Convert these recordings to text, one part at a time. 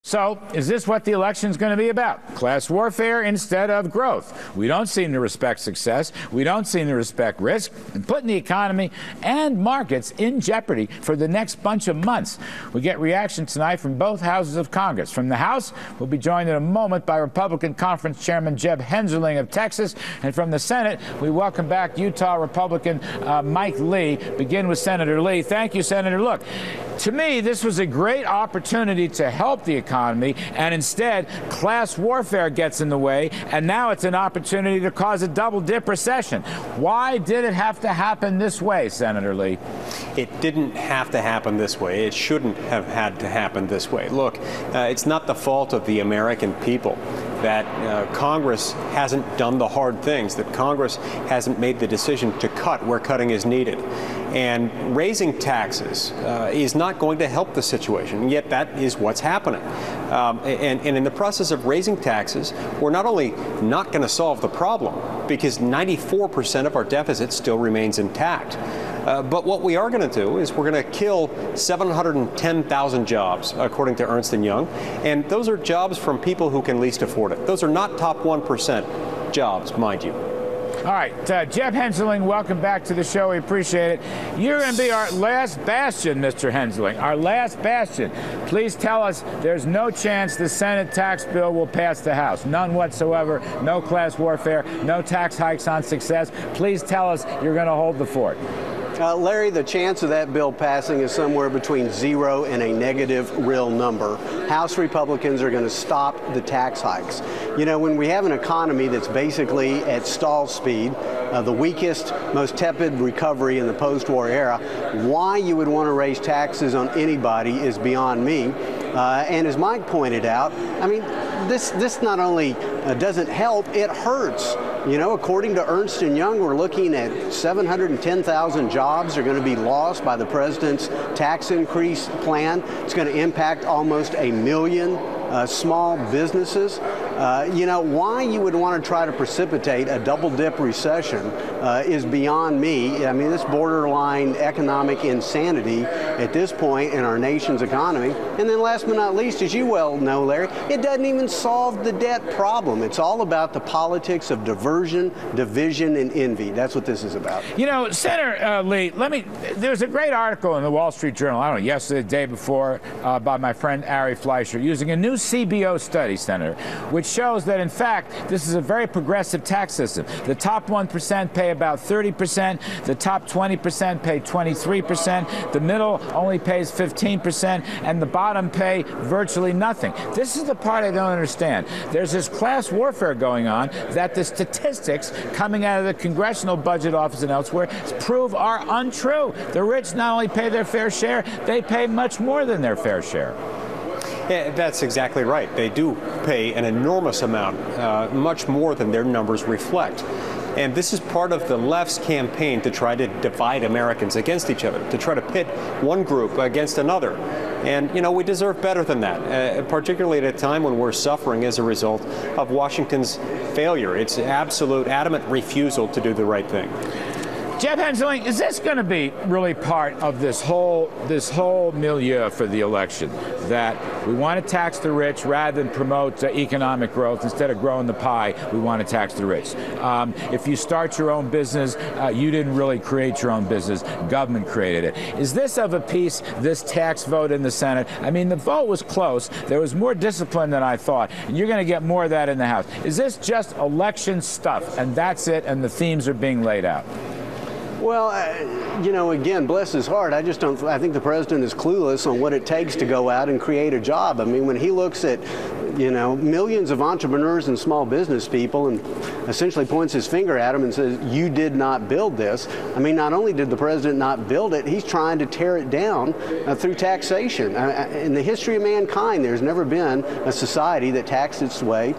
So, is this what the election's going to be about? Class warfare instead of growth. We don't seem to respect success. We don't seem to respect risk, and putting the economy and markets in jeopardy for the next bunch of months. We get reaction tonight from both houses of Congress. From the House, we'll be joined in a moment by Republican Conference Chairman Jeb Hensarling of Texas. And from the Senate, we welcome back Utah Republican Mike Lee. Begin with Senator Lee. Thank you, Senator. Look, to me, this was a great opportunity to help the economy, and instead, class warfare gets in the way, and now it's an opportunity to cause a double-dip recession. Why did it have to happen this way, Senator Lee? It didn't have to happen this way. It shouldn't have had to happen this way. Look, it's not the fault of the American people that Congress hasn't done the hard things, that Congress hasn't made the decision to cut where cutting is needed. And raising taxes is not going to help the situation, and yet that is what's happening. And in the process of raising taxes, we're not only not going to solve the problem, because 94% of our deficit still remains intact, but what we are going to do is we're going to kill 710,000 jobs, according to Ernst & Young, and those are jobs from people who can least afford it. Those are not top 1% jobs, mind you. All right, Jeb Hensarling, welcome back to the show. We appreciate it. You're going to be our last bastion, Mr. Hensarling, our last bastion. Please tell us there's no chance the Senate tax bill will pass the House. None whatsoever. No class warfare. No tax hikes on success. Please tell us you're going to hold the fort. Larry, the chance of that bill passing is somewhere between 0 and a negative real number. House Republicans are going to stop the tax hikes. You know, when we have an economy that's basically at stall speed, the weakest, most tepid recovery in the post-war era, why you would want to raise taxes on anybody is beyond me. And as Mike pointed out, I mean, this not only doesn't help, it hurts. You know, according to Ernst & Young, we're looking at 710,000 jobs are going to be lost by the president's tax increase plan. It's going to impact almost 1 million small businesses. You know, why you would want to try to precipitate a double-dip recession is beyond me. I mean, this borderline economic insanity at this point in our nation's economy. And then last but not least, as you well know, Larry, it doesn't even solve the debt problem. It's all about the politics of diversion, division, and envy. That's what this is about. You know, Senator Lee, there's a great article in the Wall Street Journal, I don't know, yesterday, the day before, by my friend Ari Fleischer, using a new CBO study, Senator, which shows that, in fact, this is a very progressive tax system. The top 1% pay about 30%, the top 20% pay 23%, the middle only pays 15%, and the bottom pay virtually nothing. This is the part I don't understand. There's this class warfare going on that the statistics coming out of the Congressional Budget Office and elsewhere prove are untrue. The rich not only pay their fair share, they pay much more than their fair share. Yeah, that's exactly right. They do pay an enormous amount, much more than their numbers reflect. And this is part of the left's campaign to try to divide Americans against each other, to try to pit one group against another. And, you know, we deserve better than that, particularly at a time when we're suffering as a result of Washington's failure, its absolute, adamant refusal to do the right thing. Jeb Hensarling, is this going to be really part of this whole milieu for the election, that we want to tax the rich rather than promote economic growth? Instead of growing the pie, we want to tax the rich. If you start your own business, you didn't really create your own business. Government created it. Is this of a piece, this tax vote in the Senate? I mean, the vote was close. There was more discipline than I thought, and you're going to get more of that in the House. Is this just election stuff, and that's it, and the themes are being laid out? Well, you know, again, bless his heart, I think the president is clueless on what it takes to go out and create a job. I mean, when he looks at, you know, millions of entrepreneurs and small business people and essentially points his finger at them and says, you did not build this. I mean, not only did the president not build it, he's trying to tear it down through taxation. In the history of mankind, there's never been a society that taxed its way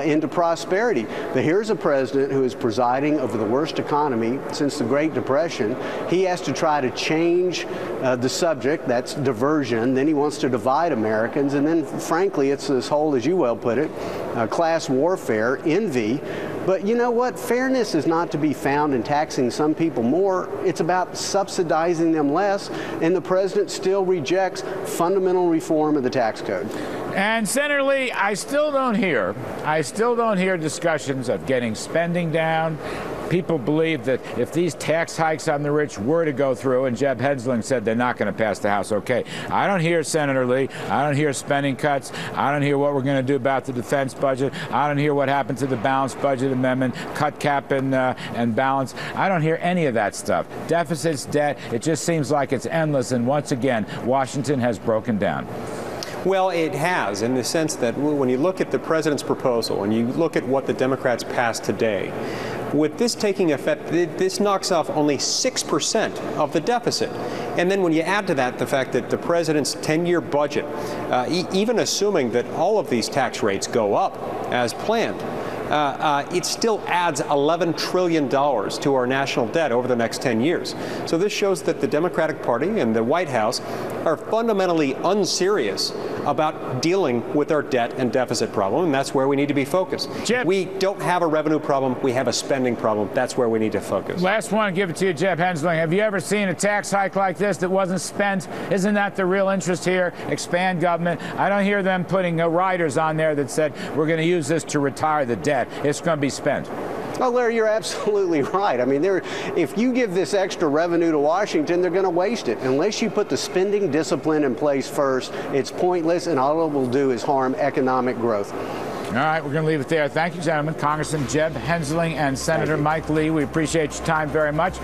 into prosperity. But here's a president who is presiding over the worst economy since the Great Depression. He has to try to change the subject, that's diversion. Then he wants to divide Americans. And then, frankly, it's this whole, as you well put it, class warfare, envy. But you know what? Fairness is not to be found in taxing some people more. It's about subsidizing them less. And the president still rejects fundamental reform of the tax code. And Senator Lee, I still don't hear discussions of getting spending down. People believe that if these tax hikes on the rich were to go through, and Jeb Hensarling said they're not going to pass the House, okay. I don't hear, Senator Lee, I don't hear spending cuts. I don't hear what we're going to do about the defense budget. I don't hear what happened to the balanced budget amendment, cut cap and balance. I don't hear any of that stuff. Deficits, debt, it just seems like it's endless. And once again, Washington has broken down. Well, it has, in the sense that when you look at the president's proposal and you look at what the Democrats passed today, with this taking effect, this knocks off only 6% of the deficit. And then when you add to that the fact that the president's 10-year budget, even assuming that all of these tax rates go up as planned, it still adds $11 trillion to our national debt over the next 10 years. So this shows that the Democratic Party and the White House are fundamentally unserious about dealing with our debt and deficit problem, and that's where we need to be focused. Jeb, we don't have a revenue problem, we have a spending problem. That's where we need to focus. Last one, give it to you, Jeb Hensarling. Have you ever seen a tax hike like this that wasn't spent? Isn't that the real interest here? Expand government. I don't hear them putting riders on there that said we're going to use this to retire the debt. It's going to be spent. Oh, Larry, you're absolutely right. I mean, if you give this extra revenue to Washington, they're going to waste it. Unless you put the spending discipline in place first, it's pointless, and all it will do is harm economic growth. All right, we're going to leave it there. Thank you, gentlemen. Congressman Jeb Hensarling and Senator Mike Lee, we appreciate your time very much.